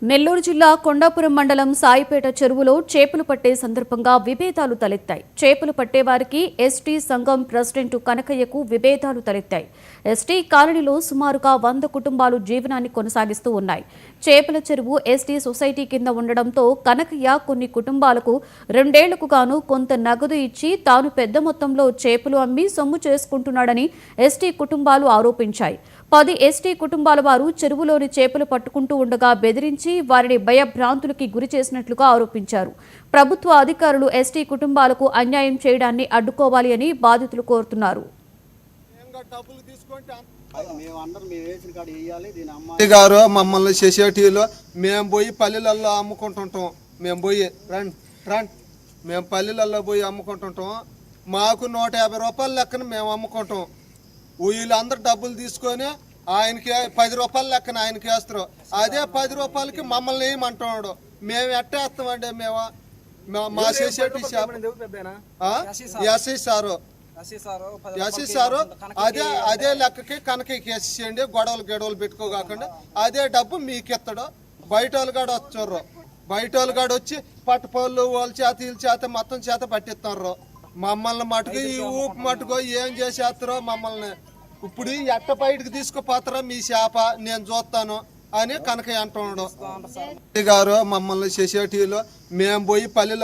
నెల్లూరు జిల్లా కొండాపురం మండలం సాయిపేట చెరువులో చేపలు పట్టే సందర్భంగా విభేదాలు తలెత్తాయి. చేపలు పట్టేవారికి ఎస్టీ సంఘం ప్రెసిడెంట్ కనకయ్యకు విభేదాలు తలెత్తాయి. ఎస్టీ కాలనీలో సుమారుగా 100 కుటుంబాలు జీవనాన్ని కొనసాగిస్తూ ఉన్నాయి. చేపల చెరువు ఎస్టీ సొసైటీ కింద ఉండడంతో కనకయ్య కొన్ని కుటుంబాలకు 2 ఏళ్లకు గాను కొంత నగదు ఇచ్చి తాను పెద్ద మొత్తంలో చేపలు అమ్మి సొమ్ము చేసుకుంటున్నాడని ఎస్టీ కుటుంబాలు ఆరోపించాయి. 10 ఎస్టీ కుటుంబాల వారు చెరువులోని చేపలు పట్టుకుంటూ ఉండగా బెదిరించి వారిని భయభ్రాంతులకి గురి చేసినట్లుగా ఆరోపించారు. ప్రభుత్వ అధికారులు ఎస్టీ కుటుంబాలకు అన్యాయం చేయడాన్ని అడ్డుకోవాలి అని బాధితులు కోరుతున్నారు. గారు మమ్మల్ని సొసైటీలో మేము పోయి పల్లెలలో అమ్ముకుంటుంటాం. మేము పల్లెలలో పోయి అమ్ముకుంటుంటాం. మాకు 150 రూపాయల లెక్కన మేము అమ్ముకుంటాం. వీళ్ళందరూ డబ్బులు తీసుకొని ఆయనకి 10 రూపాయల లెక్కన ఆయనకి వేస్తారు. అదే 10 రూపాయలకి మమ్మల్ని ఏమంటున్నాడు. మేము ఎట్టేస్తామండి. మేము మా సొసైటీ ఎస్సీ సారు అదే లెక్కకి కనకకి వేసేయండి. గొడవలు పెట్టుకోకుండా అదే డబ్బు మీకు ఇస్తాడు. బయట వాళ్ళు కూడా వచ్చారు. బయట వాళ్ళు కూడా వచ్చి పట్టుపళ్ళు వాళ్ళ చేత వీళ్ళ చేత మొత్తం చేత పట్టిస్తారు. మమ్మల్ని మటుకు ఈ ఊపు మటుకు ఏం చేసేస్తారో మమ్మల్ని ఇప్పుడు ఎట్ట బయటకు తీసుకుపోతారో మీ చేప నేను చూస్తాను అని కనకయ్య అంటున్నాడు. గారు మమ్మల్ని సొసైటీలో మేము పోయి పల్లెలో